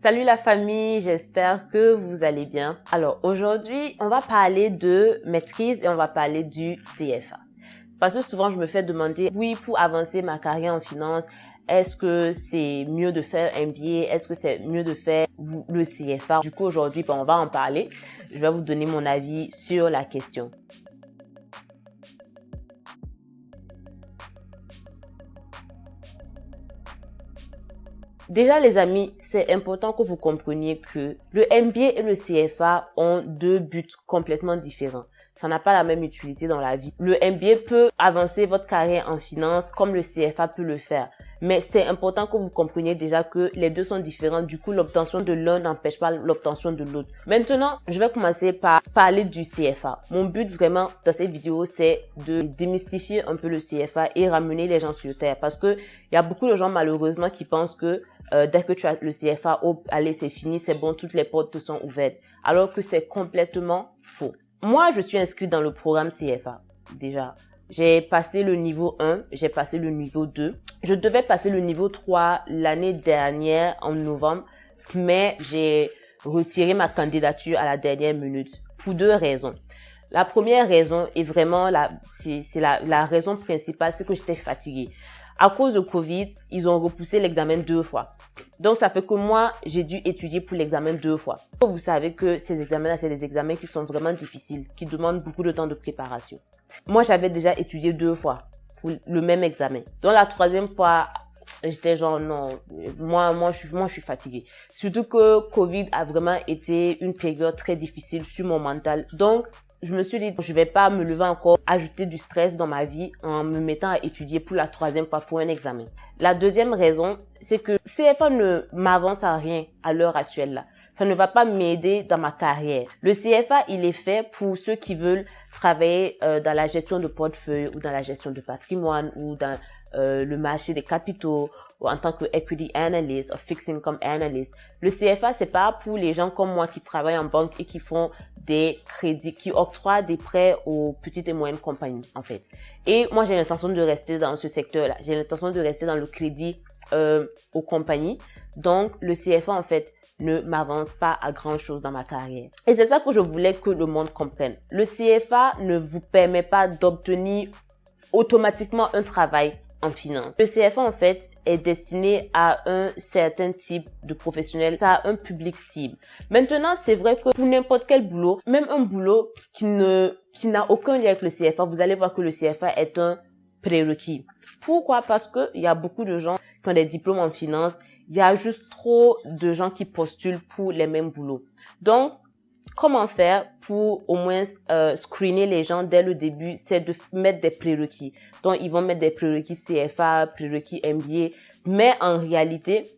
Salut la famille, j'espère que vous allez bien. Alors aujourd'hui, on va parler de maîtrise et on va parler du CFA. Parce que souvent, je me fais demander, oui, pour avancer ma carrière en finance, est-ce que c'est mieux de faire un MBA? Est-ce que c'est mieux de faire le CFA? Du coup, aujourd'hui, on va en parler. Je vais vous donner mon avis sur la question. Déjà, les amis, c'est important que vous compreniez que le MBA et le CFA ont deux buts complètement différents. Ça n'a pas la même utilité dans la vie. Le MBA peut avancer votre carrière en finance comme le CFA peut le faire. Mais c'est important que vous compreniez déjà que les deux sont différents. Du coup, l'obtention de l'un n'empêche pas l'obtention de l'autre. Maintenant, je vais commencer par parler du CFA. Mon but vraiment dans cette vidéo, c'est de démystifier un peu le CFA et ramener les gens sur terre. Parce que il y a beaucoup de gens malheureusement qui pensent que dès que tu as le CFA, allez, c'est fini, c'est bon, toutes les portes te sont ouvertes. Alors que c'est complètement faux. Moi, je suis inscrite dans le programme CFA, déjà. J'ai passé le niveau 1, j'ai passé le niveau 2. Je devais passer le niveau 3 l'année dernière, en novembre, mais j'ai retiré ma candidature à la dernière minute pour deux raisons. La première raison est vraiment la raison principale, c'est que j'étais fatiguée. À cause de Covid, ils ont repoussé l'examen 2 fois. Donc, ça fait que moi, j'ai dû étudier pour l'examen 2 fois. Vous savez que ces examens-là, c'est des examens qui sont vraiment difficiles, qui demandent beaucoup de temps de préparation. Moi, j'avais déjà étudié 2 fois pour le même examen. Donc, la troisième fois, j'étais genre, non, moi, je suis fatiguée. Surtout que Covid a vraiment été une période très difficile sur mon mental. Donc, je me suis dit, je vais pas me lever encore, ajouter du stress dans ma vie en me mettant à étudier pour la troisième fois pour un examen. La deuxième raison, c'est que CFA ne m'avance à rien à l'heure actuelle là. Ça ne va pas m'aider dans ma carrière. Le CFA, il est fait pour ceux qui veulent travailler dans la gestion de portefeuille ou dans la gestion de patrimoine ou dans le marché des capitaux ou en tant que equity analyst ou fixed income analyst. Le CFA, c'est pas pour les gens comme moi qui travaillent en banque et qui font des crédits, qui octroient des prêts aux petites et moyennes compagnies, en fait. Et moi, j'ai l'intention de rester dans ce secteur-là. J'ai l'intention de rester dans le crédit aux compagnies. Donc, le CFA, en fait, ne m'avance pas à grand chose dans ma carrière. Et c'est ça que je voulais que le monde comprenne. Le CFA ne vous permet pas d'obtenir automatiquement un travail en finance. Le CFA, en fait, est destiné à un certain type de professionnel. Ça a un public cible. Maintenant, c'est vrai que pour n'importe quel boulot, même un boulot qui n'a aucun lien avec le CFA, vous allez voir que le CFA est un prérequis. Pourquoi? Parce que il y a beaucoup de gens qui ont des diplômes en finance. Il y a juste trop de gens qui postulent pour les mêmes boulots. Donc, comment faire pour au moins screener les gens dès le début? C'est de mettre des prérequis. Donc, ils vont mettre des prérequis CFA, prérequis MBA. Mais en réalité,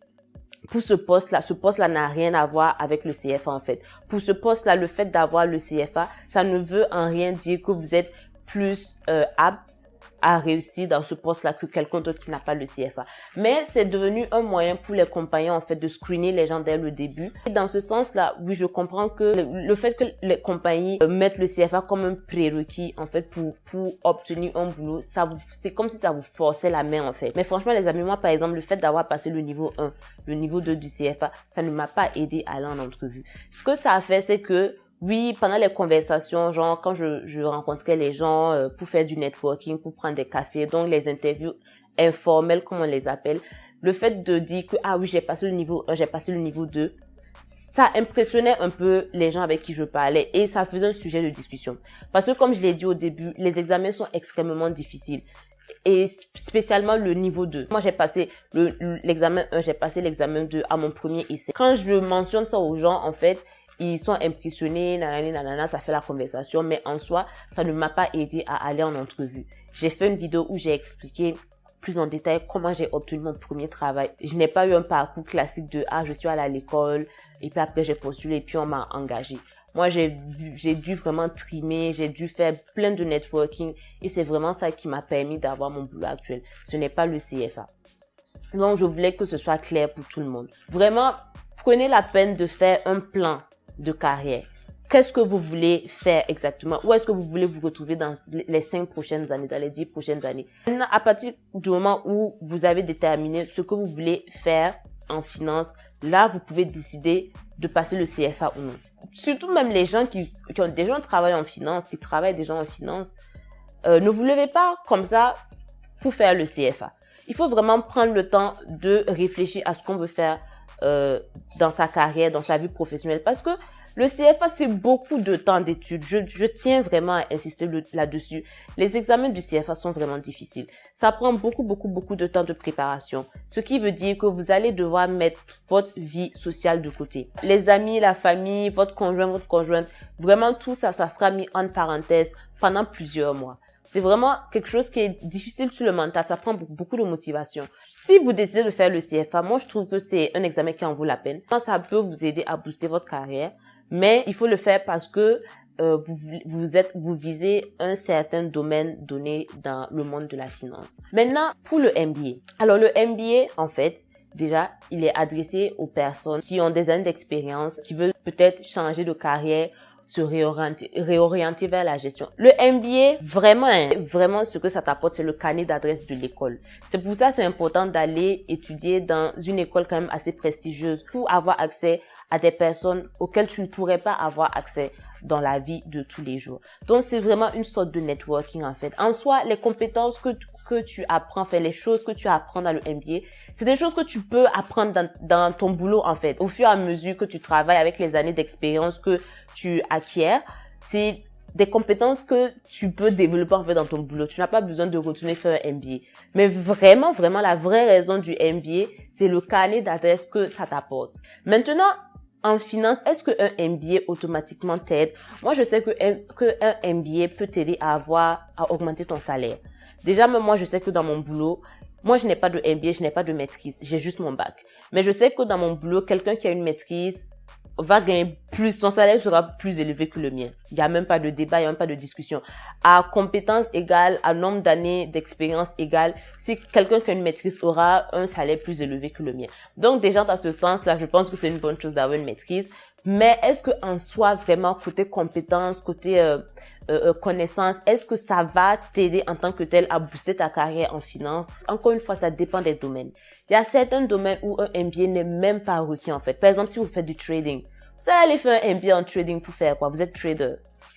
pour ce poste-là n'a rien à voir avec le CFA en fait. Pour ce poste-là, le fait d'avoir le CFA, ça ne veut en rien dire que vous êtes plus apte à réussir dans ce poste-là que quelqu'un d'autre qui n'a pas le CFA. Mais c'est devenu un moyen pour les compagnies, en fait, de screener les gens dès le début. Et dans ce sens-là, oui, je comprends que le fait que les compagnies mettent le CFA comme un prérequis, en fait, pour obtenir un boulot, c'est comme si ça vous forçait la main, en fait. Mais franchement, les amis, moi, par exemple, le fait d'avoir passé le niveau 1, le niveau 2 du CFA, ça ne m'a pas aidé à aller en entrevue. Ce que ça a fait, c'est que oui, pendant les conversations, genre quand je rencontrais les gens pour faire du networking, pour prendre des cafés, donc les interviews informelles comme on les appelle, le fait de dire que ah oui, j'ai passé le niveau 1, j'ai passé le niveau 2, ça impressionnait un peu les gens avec qui je parlais et ça faisait un sujet de discussion. Parce que comme je l'ai dit au début, les examens sont extrêmement difficiles. Et spécialement le niveau 2. Moi, j'ai passé l'examen 1, j'ai passé l'examen 2 à mon premier essai. Quand je mentionne ça aux gens, en fait, ils sont impressionnés, nanana, ça fait la conversation, mais en soi, ça ne m'a pas aidé à aller en entrevue. J'ai fait une vidéo où j'ai expliqué plus en détail comment j'ai obtenu mon premier travail. Je n'ai pas eu un parcours classique de je suis allée à l'école et puis après j'ai postulé et puis on m'a engagé. Moi, j'ai dû vraiment trimer, j'ai dû faire plein de networking et c'est vraiment ça qui m'a permis d'avoir mon boulot actuel. Ce n'est pas le CFA. Donc, je voulais que ce soit clair pour tout le monde. Vraiment, prenez la peine de faire un plan de carrière. Qu'est-ce que vous voulez faire exactement? Où est-ce que vous voulez vous retrouver dans les 5 prochaines années, dans les 10 prochaines années? Maintenant, à partir du moment où vous avez déterminé ce que vous voulez faire en finance, là, vous pouvez décider de passer le CFA ou non. Surtout même les gens qui ont déjà un travail en finance, qui travaillent déjà en finance, ne vous levez pas comme ça pour faire le CFA. Il faut vraiment prendre le temps de réfléchir à ce qu'on veut faire dans sa carrière, dans sa vie professionnelle. Parce que le CFA, c'est beaucoup de temps d'études. Je tiens vraiment à insister là-dessus. Les examens du CFA sont vraiment difficiles. Ça prend beaucoup de temps de préparation. Ce qui veut dire que vous allez devoir mettre votre vie sociale de côté. Les amis, la famille, votre conjointe, vraiment tout ça, ça sera mis en parenthèse pendant plusieurs mois. C'est vraiment quelque chose qui est difficile sur le mental. Ça prend beaucoup de motivation. Si vous décidez de faire le CFA, moi, je trouve que c'est un examen qui en vaut la peine. Ça peut vous aider à booster votre carrière, mais il faut le faire parce que vous visez un certain domaine donné dans le monde de la finance. Maintenant, pour le MBA. Alors, le MBA, en fait, déjà, il est adressé aux personnes qui ont des années d'expérience, qui veulent peut-être changer de carrière, se réorienter vers la gestion. Le MBA, vraiment ce que ça t'apporte, c'est le carnet d'adresse de l'école. C'est pour ça c'est important d'aller étudier dans une école quand même assez prestigieuse pour avoir accès à des personnes auxquelles tu ne pourrais pas avoir accès dans la vie de tous les jours. Donc, c'est vraiment une sorte de networking, en fait. En soi, les compétences que tu apprends, les choses que tu apprends dans le MBA, c'est des choses que tu peux apprendre dans ton boulot, en fait. Au fur et à mesure que tu travailles avec les années d'expérience que tu acquiers, c'est des compétences que tu peux développer, en fait, dans ton boulot. Tu n'as pas besoin de retourner faire un MBA. Mais vraiment, la vraie raison du MBA, c'est le carnet d'adresse que ça t'apporte. Maintenant, en finance, est-ce qu'un MBA automatiquement t'aide? Moi, je sais que un MBA peut t'aider à augmenter ton salaire. Déjà, même moi, je sais que dans mon boulot, moi, je n'ai pas de MBA, je n'ai pas de maîtrise. J'ai juste mon bac. Mais je sais que dans mon boulot, quelqu'un qui a une maîtrise va gagner plus, son salaire sera plus élevé que le mien. Il n'y a même pas de débat, il n'y a même pas de discussion. À compétence égale, à nombre d'années d'expérience égale, si quelqu'un qui a une maîtrise aura un salaire plus élevé que le mien. Donc déjà, dans ce sens-là, je pense que c'est une bonne chose d'avoir une maîtrise. Mais est-ce que en soi, vraiment, côté compétence, côté connaissance, est-ce que ça va t'aider en tant que tel à booster ta carrière en finance? Encore une fois, ça dépend des domaines. Il y a certains domaines où un MBA n'est même pas requis, en fait. Par exemple, si vous faites du trading, vous allez aller faire un MBA en trading pour faire quoi? Vous êtes trader.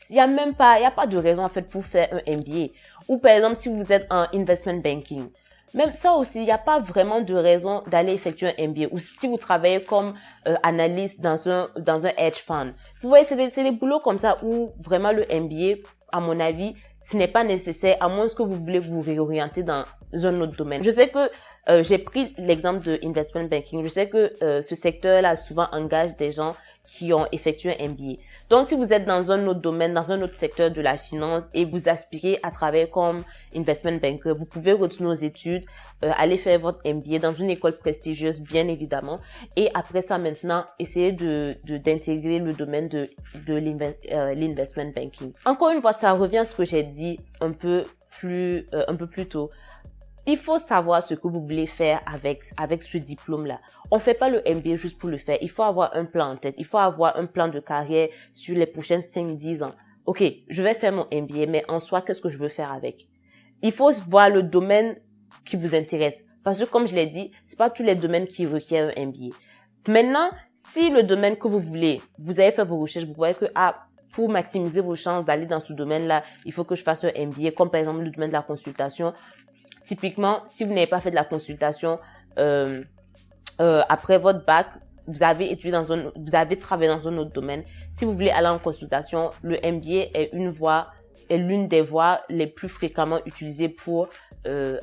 Il y a pas de raison, en fait, pour faire un MBA. Ou par exemple, si vous êtes en investment banking. Même ça aussi, il n'y a pas vraiment de raison d'aller effectuer un MBA. Ou si vous travaillez comme analyste dans un hedge fund. Vous voyez, c'est des boulots comme ça où vraiment le MBA, à mon avis, ce n'est pas nécessaire à moins que vous voulez vous réorienter dans un autre domaine. Je sais que j'ai pris l'exemple de investment banking. Je sais que ce secteur-là souvent engage des gens qui ont effectué un MBA. Donc, si vous êtes dans un autre domaine, dans un autre secteur de la finance et vous aspirez à travailler comme investment banker, vous pouvez retourner aux études, aller faire votre MBA dans une école prestigieuse, bien évidemment. Et après ça, maintenant, essayez d'intégrer le domaine de l'investment banking. Encore une fois, ça revient à ce que j'ai dit un peu plus tôt. Il faut savoir ce que vous voulez faire avec ce diplôme-là. On fait pas le MBA juste pour le faire. Il faut avoir un plan en tête. Il faut avoir un plan de carrière sur les prochaines 5-10 ans. OK, je vais faire mon MBA, mais en soi, qu'est-ce que je veux faire avec? Il faut voir le domaine qui vous intéresse. Parce que comme je l'ai dit, c'est pas tous les domaines qui requièrent un MBA. Maintenant, si le domaine que vous voulez, vous avez fait vos recherches, vous voyez que, pour maximiser vos chances d'aller dans ce domaine-là, il faut que je fasse un MBA, comme par exemple le domaine de la consultation. Typiquement, si vous n'avez pas fait de la consultation après votre bac, vous avez travaillé dans un autre domaine. Si vous voulez aller en consultation, le MBA est l'une des voies les plus fréquemment utilisées pour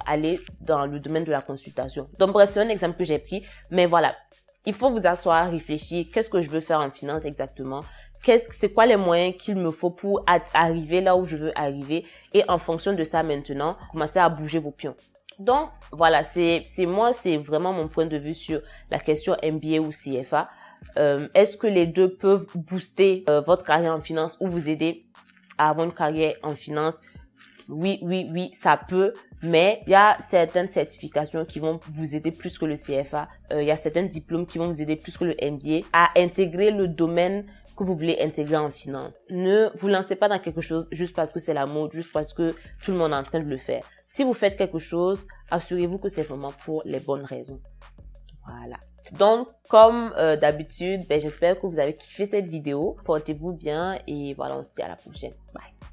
aller dans le domaine de la consultation. Donc bref, c'est un exemple que j'ai pris, mais voilà, il faut vous asseoir, réfléchir. Qu'est-ce que je veux faire en finance exactement? C'est quoi les moyens qu'il me faut pour arriver là où je veux arriver, et en fonction de ça maintenant, commencer à bouger vos pions. Donc, voilà, c'est vraiment mon point de vue sur la question MBA ou CFA. Est-ce que les deux peuvent booster votre carrière en finance ou vous aider à avoir une carrière en finance? Oui, ça peut, mais il y a certaines certifications qui vont vous aider plus que le CFA. Il y a certains diplômes qui vont vous aider plus que le MBA à intégrer le domaine que vous voulez intégrer en finance. Ne vous lancez pas dans quelque chose juste parce que c'est la mode, juste parce que tout le monde est en train de le faire. Si vous faites quelque chose, assurez-vous que c'est vraiment pour les bonnes raisons. Voilà. Donc, comme d'habitude, j'espère que vous avez kiffé cette vidéo. Portez-vous bien et voilà, on se dit à la prochaine. Bye.